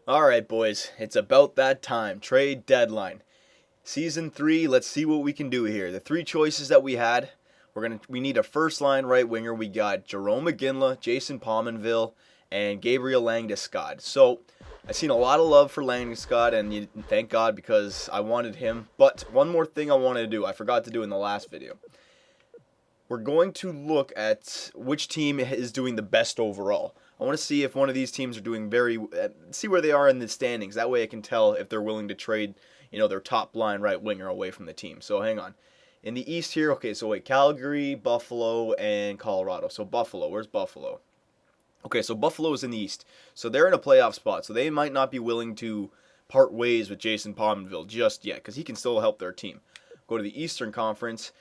Alright, boys, it's about that time. Trade deadline. Season 3, let's see what we can do here. The three choices that we had, we need a first line right winger. We got Jerome McGinley, Jason Pominville, and Gabriel Landeskog. So, I've seen a lot of love for Landeskog, and thank God because I wanted him. But one more thing I wanted to do, I forgot to do in the last video. We're going to look at which team is doing the best overall. I want to see if one of these teams are doing see where they are in the standings. That way I can tell if they're willing to trade, their top line right winger away from the team. So hang on. In the East here, okay, so wait, Calgary, Buffalo, and Colorado. So Buffalo, where's Buffalo? Okay, so Buffalo is in the East. So they're in a playoff spot. So they might not be willing to part ways with Jason Pominville just yet because he can still help their team. Go to the Eastern Conference.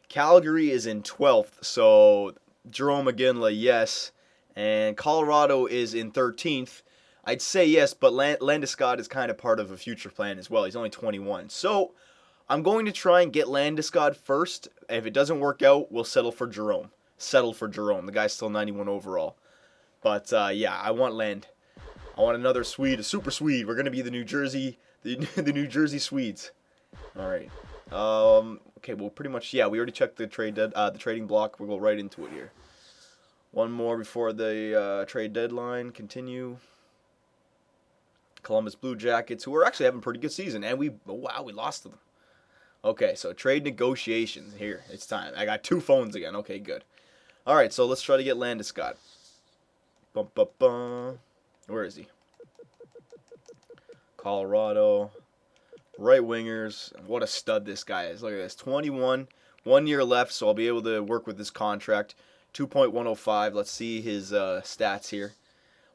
Calgary is in 12th, so Jerome McGinley, yes. And Colorado is in 13th. I'd say yes, but Landeskog is kind of part of a future plan as well. He's only 21. So I'm going to try and get Landeskog first. If it doesn't work out, we'll settle for Jerome. The guy's still 91 overall. But yeah, I want another Swede, a super Swede. We're going to be the New Jersey Swedes. All right. Okay, well, pretty much, yeah, we already checked the trading block. We'll go right into it here. One more before the trade deadline. Continue. Columbus Blue Jackets, who are actually having a pretty good season, and we lost to them. Okay, so trade negotiations here. It's time. I got two phones again. Okay, good. All right, so let's try to get Landeskog. Bum, bum, bum. Where is he? Colorado. Right wingers. What a stud this guy is. Look at this. 21. 1 year left, so I'll be able to work with this contract. 2.105. Let's see his stats here.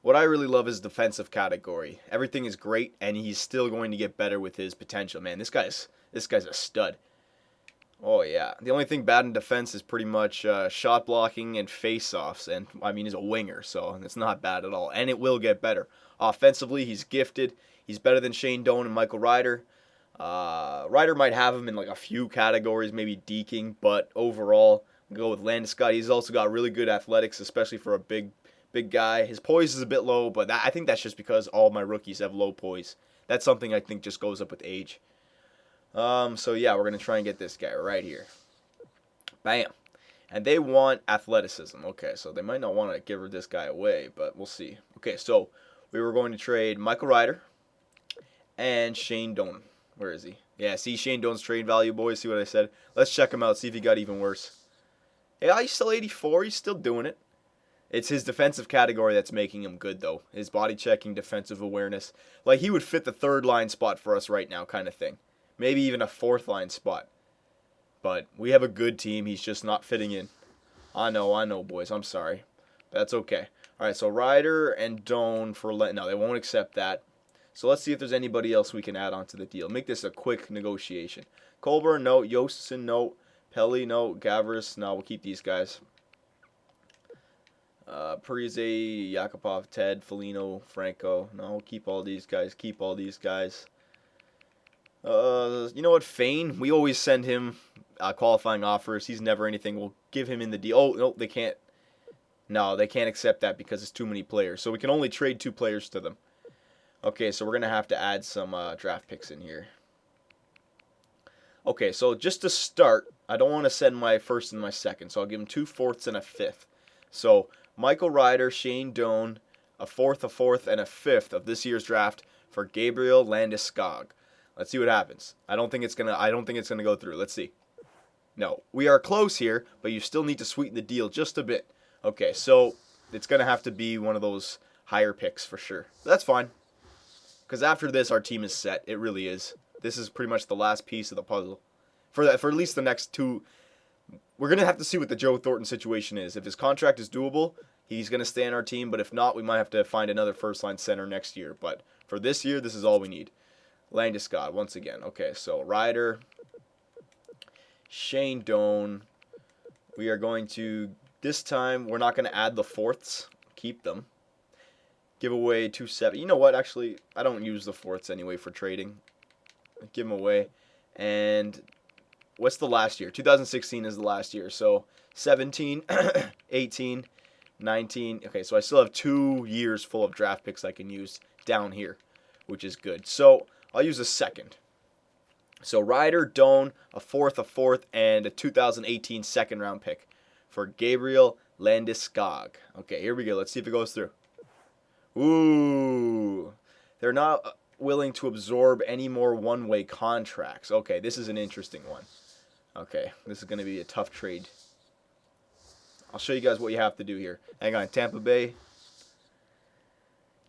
What I really love is defensive category. Everything is great, and he's still going to get better with his potential. Man, this guy's a stud. Oh, yeah. The only thing bad in defense is pretty much shot blocking and face-offs. And, I mean, he's a winger, so it's not bad at all. And it will get better. Offensively, he's gifted. He's better than Shane Doan and Michael Ryder. Ryder might have him in like a few categories, maybe deking, but overall, go with Landeskog. He's also got really good athletics, especially for a big guy. His poise is a bit low, but I think that's just because all my rookies have low poise. That's something I think just goes up with age. So yeah, we're gonna try and get this guy right here. Bam. And they want athleticism. Okay, so they might not want to give this guy away, but we'll see. Okay, so we were going to trade Michael Ryder and Shane Doan. Where is he? Yeah, see Shane Doan's trade value, boys. See what I said? Let's check him out, see if he got even worse. Yeah, he's still 84. He's still doing it. It's his defensive category that's making him good, though. His body checking, defensive awareness. Like, he would fit the third line spot for us right now kind of thing. Maybe even a fourth line spot. But we have a good team. He's just not fitting in. I know, boys. I'm sorry. That's okay. All right, so Ryder and Doan no, they won't accept that. So let's see if there's anybody else we can add on to the deal. Make this a quick negotiation. Colburn, no. Yostin, no. Pelly, no. Gavris, no. We'll keep these guys. Parise, Yakupov, Ted, Foligno, Franco. No, we'll keep all these guys. You know what? Fane, we always send him qualifying offers. He's never anything. We'll give him in the deal. Oh, no, they can't. No, they can't accept that because it's too many players. So we can only trade 2 players to them. Okay, so we're going to have to add some draft picks in here. Okay, so just to start, I don't want to send my first and my second, so I'll give him 2 fourths and a fifth. So Michael Ryder, Shane Doan, a fourth, and a fifth of this year's draft for Gabriel Landeskog. Let's see what happens. I don't think it's gonna go through. Let's see. No, we are close here, but you still need to sweeten the deal just a bit. Okay, so it's gonna have to be one of those higher picks for sure. That's fine. Because after this, our team is set. It really is. This is pretty much the last piece of the puzzle. For at least the next 2. We're going to have to see what the Joe Thornton situation is. If his contract is doable, he's going to stay on our team. But if not, we might have to find another first-line center next year. But for this year, this is all we need. Landeskog, once again. Okay, so Ryder, Shane Doan. We are going to, this time, we're not going to add the fourths. Keep them. Give away 2-7. You know what? Actually, I don't use the fourths anyway for trading. Give them away. And what's the last year? 2016 is the last year. So 17, 18, 19. Okay, so I still have 2 years full of draft picks I can use down here. which is good. So I'll use a second. So Ryder, Doan, a fourth, and a 2018 second round pick for Gabriel Landeskog. Okay, here we go. Let's see if it goes through. Ooh. They're not willing to absorb any more one-way contracts. Okay, this is an interesting one. Okay, this is going to be a tough trade. I'll show you guys what you have to do here. Hang on, Tampa Bay.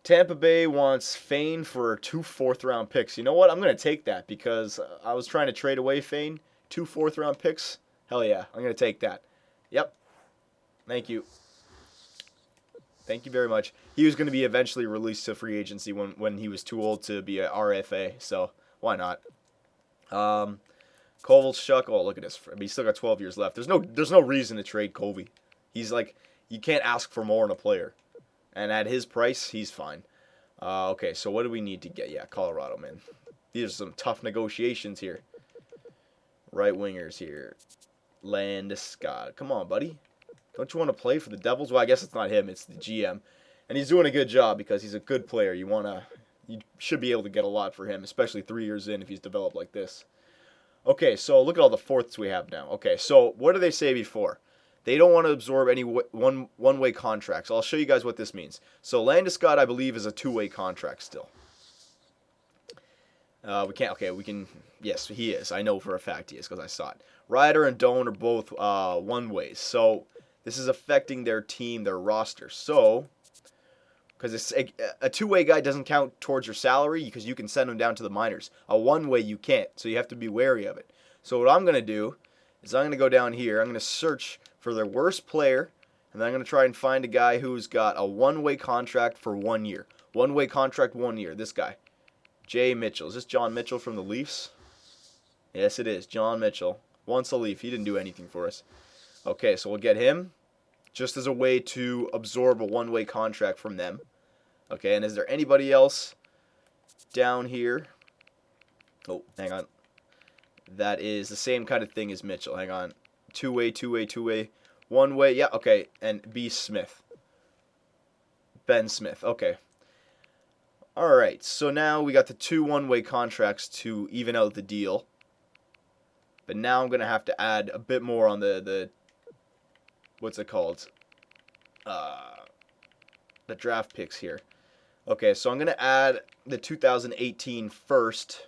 Tampa Bay wants Fane for 2 fourth-round picks. You know what? I'm going to take that because I was trying to trade away Fane. 2 fourth-round picks? Hell yeah, I'm going to take that. Yep. Thank you. Thank you very much. He was going to be eventually released to free agency when he was too old to be a RFA, so why not? Kovalchuk, oh, look at this. I mean, he's still got 12 years left. There's no reason to trade Covey. He's like, you can't ask for more in a player. And at his price, he's fine. Okay, so what do we need to get? Yeah, Colorado, man. These are some tough negotiations here. Right wingers here. Landeskog. Come on, buddy. Don't you want to play for the Devils? Well, I guess it's not him. It's the GM. And he's doing a good job because he's a good player. You should be able to get a lot for him, especially 3 years in if he's developed like this. Okay, so look at all the fourths we have now. Okay, so what did they say before? They don't want to absorb any one-way contracts. I'll show you guys what this means. So Landeskog, I believe, is a two-way contract still. We can, yes, he is. I know for a fact he is because I saw it. Ryder and Doan are both one-ways. So this is affecting their team, their roster. So, because a two-way guy doesn't count towards your salary because you can send him down to the minors. A one-way you can't, so you have to be wary of it. So what I'm going to do is I'm going to go down here. I'm going to search for their worst player, and then I'm going to try and find a guy who's got a one-way contract for 1 year. One-way contract, 1 year. This guy, Jay Mitchell. Is this John Mitchell from the Leafs? Yes, it is. John Mitchell. Once a Leaf. He didn't do anything for us. Okay, so we'll get him just as a way to absorb a one-way contract from them. Okay, and is there anybody else down here? Oh, hang on. That is the same kind of thing as Mitchell. Hang on. Two-way, two-way, two-way. One-way. Yeah, okay. And B. Smith. Ben Smith. Okay. All right, so now we got the 2 one-way contracts to even out the deal. But now I'm going to have to add a bit more on the what's it called? The draft picks here. Okay, so I'm going to add the 2018 first.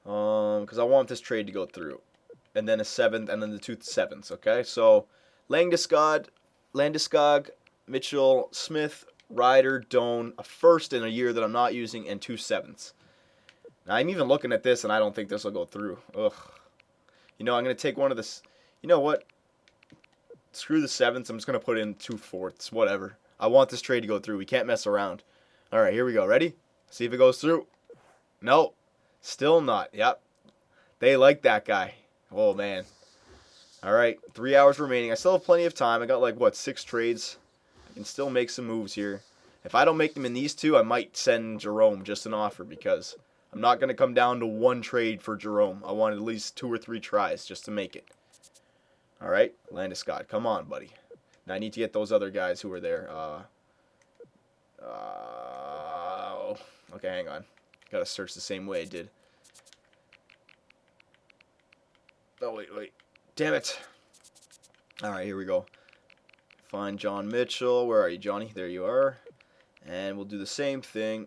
Because I want this trade to go through. And then a 7th, and then the 2 7ths, okay? So, Landeskog, Mitchell, Smith, Ryder, Doan, a first in a year that I'm not using, and 2 7ths. Now, I'm even looking at this, and I don't think this will go through. Ugh. You know, I'm going to take one of the... You know what? Screw the 7ths. I'm just going to put in 2 4ths. Whatever. I want this trade to go through. We can't mess around. All right, here we go. Ready? See if it goes through. No. Still not. Yep. They like that guy. Oh, man. All right. 3 hours remaining. I still have plenty of time. I got, like, what, 6 trades? I can still make some moves here. If I don't make them in these 2, I might send Jerome just an offer because I'm not going to come down to 1 trade for Jerome. I want at least 2 or 3 tries just to make it. All right. Landeskog. Come on, buddy. Now I need to get those other guys who are there. Okay, hang on. Got to search the same way I did. Oh, wait. Damn it. All right, here we go. Find John Mitchell. Where are you, Johnny? There you are. And we'll do the same thing.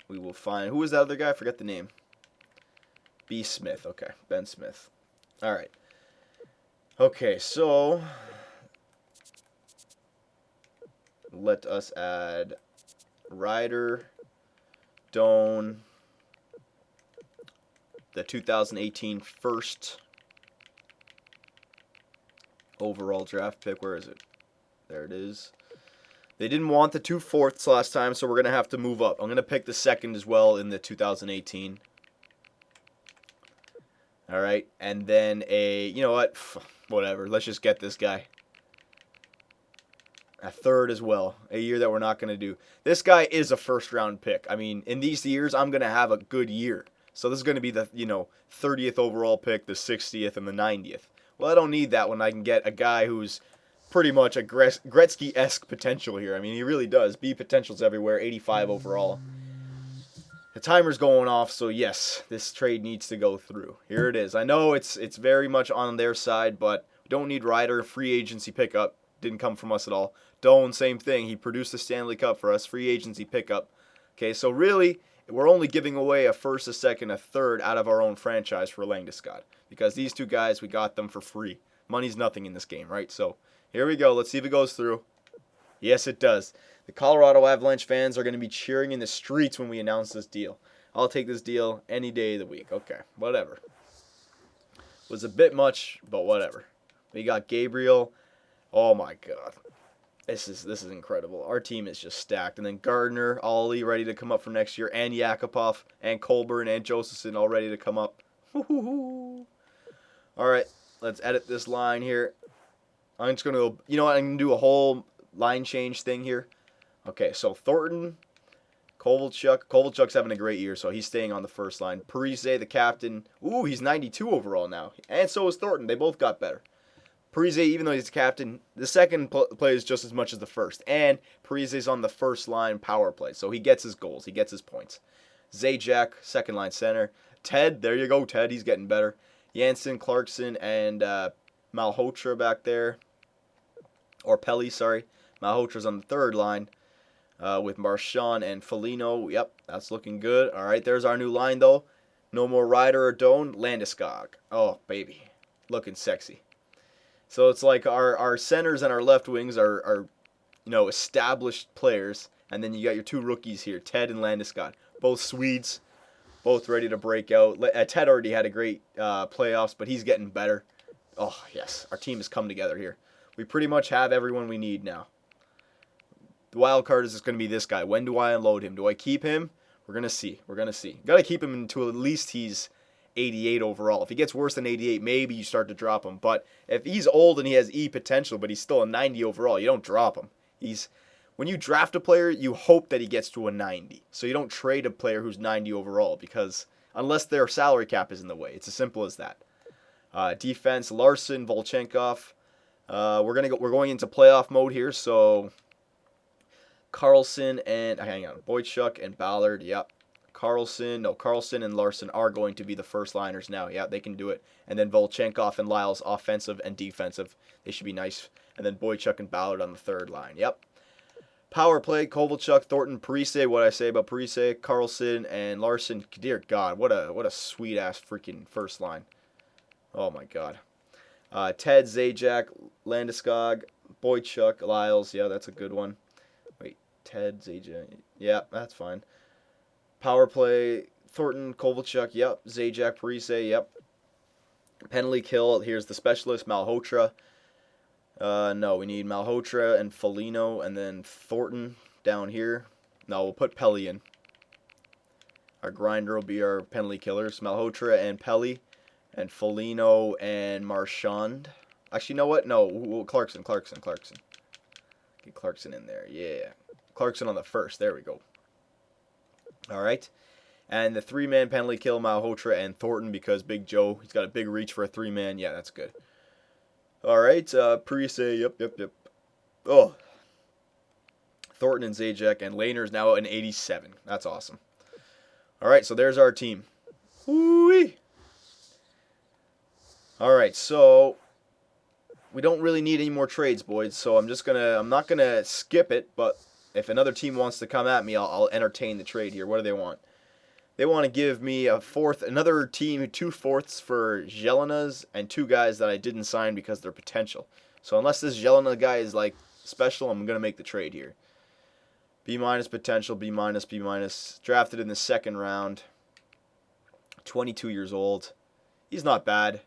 We will find... Who was that other guy? I forget the name. B. Smith. Okay, Ben Smith. All right. Okay, so... Let us add Ryder, Doan, the 2018 first overall draft pick. Where is it? There it is. They didn't want the 2 4ths last time, so we're going to have to move up. I'm going to pick the 2nd as well in the 2018. All right, and then you know what? Whatever. Let's just get this guy. A 3rd as well. A year that we're not going to do. This guy is a first-round pick. I mean, in these years, I'm going to have a good year. So this is going to be the, 30th overall pick, the 60th, and the 90th. Well, I don't need that when I can get a guy who's pretty much a Gretzky-esque potential here. I mean, he really does. B potentials everywhere, 85 overall. The timer's going off, so yes, this trade needs to go through. Here it is. I know it's very much on their side, but we don't need Ryder. Free agency pickup. Didn't come from us at all. Doan, same thing. He produced the Stanley Cup for us. Free agency pickup. Okay, so really, we're only giving away a first, a second, a third out of our own franchise for Landeskog. Because these two guys, we got them for free. Money's nothing in this game, right? So here we go. Let's see if it goes through. Yes, it does. The Colorado Avalanche fans are going to be cheering in the streets when we announce this deal. I'll take this deal any day of the week. Okay, whatever. Was a bit much, but whatever. We got Gabriel. Oh my God. This is incredible. Our team is just stacked. And then Gardner, Ollie ready to come up for next year, and Yakupov, and Colburn, and Josephson all ready to come up. All right, let's edit this line here. I'm just going to go, you know what, I'm going to do a whole line change thing here. Okay, so Thornton, Kovalchuk. Kovalchuk's having a great year, so he's staying on the first line. Parise, the captain. Ooh, he's 92 overall now. And so is Thornton. They both got better. Parise, even though he's the captain, the second plays just as much as the first. And Parise's on the first line power play, so he gets his goals. He gets his points. Zajac, second line center. Ted, there you go, Ted. He's getting better. Jansen, Clarkson, and Malhotra back there. Or Pelly, sorry. Malhotra's on the third line. With Marchand and Foligno. Yep, that's looking good. All right, there's our new line, though. No more Ryder or Doan. Landeskog. Oh, baby. Looking sexy. So it's like our centers and our left wings are established players. And then you got your two rookies here, Ted and Landeskog. Both Swedes. Both ready to break out. Ted already had a great playoffs, but he's getting better. Oh, yes. Our team has come together here. We pretty much have everyone we need now. The wild card is just going to be this guy. When do I unload him? Do I keep him? We're going to see. We're going to see. Got to keep him until at least he's 88 overall. If he gets worse than 88, maybe you start to drop him. But if he's old and he has E potential, but he's still a 90 overall, you don't drop him. When you draft a player, you hope that he gets to a 90. So you don't trade a player who's 90 overall, because unless their salary cap is in the way. It's as simple as that. Defense, Larson, Volchenkov. We're going into playoff mode here, so Carlson and Boychuk and Ballard. Yep. Carlson and Larson are going to be the first liners now. Yeah, they can do it. And then Volchenkov and Lyles, offensive and defensive. They should be nice. And then Boychuk and Ballard on the third line. Yep. Power play, Kovalchuk, Thornton, Parise. What I say about Parise, Carlson, and Larson. Dear God, what a sweet ass freaking first line. Oh my God. Ted, Zajac, Landeskog, Boychuk, Lyles. Yeah, that's a good one. Wait, Ted, Zajac. Yeah, that's fine. Power play, Thornton, Kovalchuk. Yep. Zajac, Parise. Yep. Penalty kill. Here's the specialist, Malhotra. No, we need Malhotra and Foligno, and then Thornton down here. No, we'll put Pelly in. Our grinder will be our penalty killers. Malhotra and Pelly, and Foligno and Marchand. Actually, you know what? No, Clarkson. Get Clarkson in there. Yeah. Clarkson on the first. There we go. All right. And the three-man penalty kill, Malhotra and Thornton, because Big Joe, he's got a big reach for a three-man. Yeah, that's good. All right, Parise, yep. Oh, Thornton and Zajac, and Lehner's now an 87. That's awesome. All right, so there's our team. Whoo-wee. All right, so we don't really need any more trades, boys. So I'm not gonna skip it, but if another team wants to come at me, I'll entertain the trade here. What do they want? They want to give me another team, 2 fourths for Jelena's, and 2 guys that I didn't sign because of their potential. So unless this Jelena guy is like special, I'm gonna make the trade here. B- potential, B-, B-. Drafted in the second round. 22 years old. He's not bad.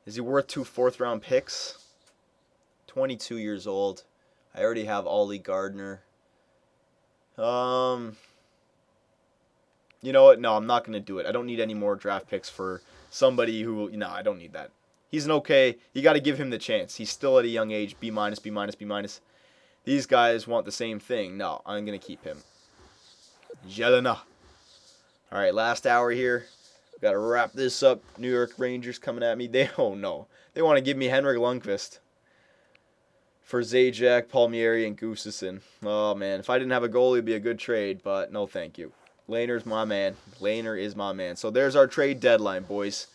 Is he worth 2 fourth-round picks? 22 years old. I already have Ollie Gardner. You know what? No, I'm not going to do it. I don't need any more draft picks for somebody who... No, I don't need that. He's an okay... You got to give him the chance. He's still at a young age. B-, B-. These guys want the same thing. No, I'm going to keep him. Jelena. All right, last hour here. Got to wrap this up. New York Rangers coming at me. Oh no. They want to give me Henrik Lundqvist for Zajac, Palmieri, and Gustafsson. Oh man, if I didn't have a goalie, it'd be a good trade, but no thank you. Lehner's my man. Lehner is my man. So there's our trade deadline, boys.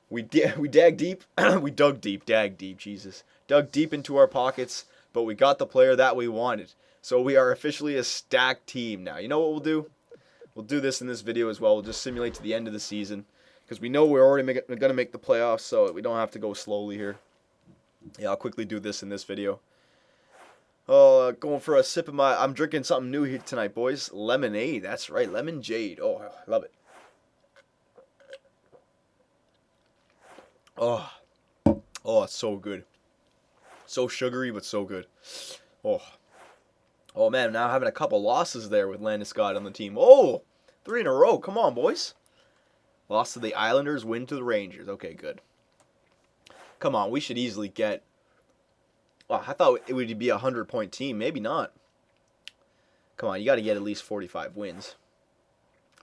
We dug deep. We dug deep, Jesus. Dug deep into our pockets, but we got the player that we wanted. So we are officially a stacked team now. You know what we'll do? We'll do this in this video as well. We'll just simulate to the end of the season because we know we're already going to make the playoffs, so we don't have to go slowly here. Yeah, I'll quickly do this in this video. Oh, going for a sip of my... I'm drinking something new here tonight, boys. Lemonade. That's right, lemon jade. Oh, I love it. Oh, it's so good. So sugary, but so good. Oh man, now having a couple losses there with Landeskog on the team. Oh, 3 in a row. Come on, boys. Lost to the Islanders, win to the Rangers. Okay, good. Come on, we should easily get... Well, I thought it would be a 100-point team. Maybe not. Come on, you got to get at least 45 wins.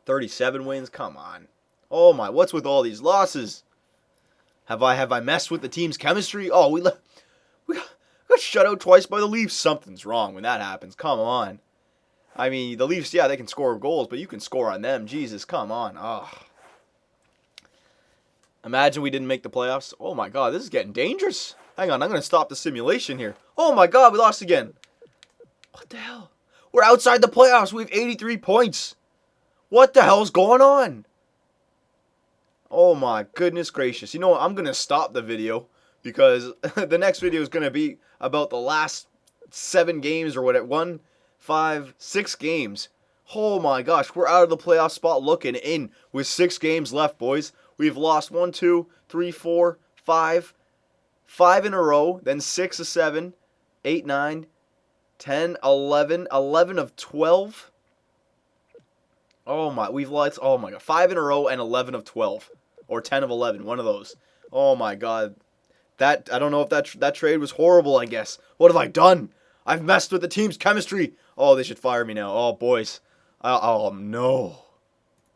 37 wins? Come on. Oh my, what's with all these losses? Have I messed with the team's chemistry? Oh, we got shut out twice by the Leafs. Something's wrong when that happens. Come on. I mean, the Leafs, yeah, they can score goals, but you can score on them. Jesus, come on. Oh. Imagine we didn't make the playoffs. Oh my God, this is getting dangerous. Hang on, I'm going to stop the simulation here. Oh my God, we lost again. What the hell? We're outside the playoffs. We have 83 points. What the hell's going on? Oh my goodness gracious. You know what? I'm going to stop the video because the next video is going to be about the last 7 games or whatever. 1, 5, 6 games. Oh my gosh, we're out of the playoff spot looking in with 6 games left, boys. We've lost 1, 2, 3, 4, 5. 5 in a row, then 6 of 7, 8, 9, 10, 11, 11 of 12. Oh my, we've lost, oh my God, 5 in a row and 11 of 12. Or 10 of 11, one of those. Oh my God. That, I don't know if that trade was horrible, I guess. What have I done? I've messed with the team's chemistry. Oh, they should fire me now. Oh, boys. Oh, no.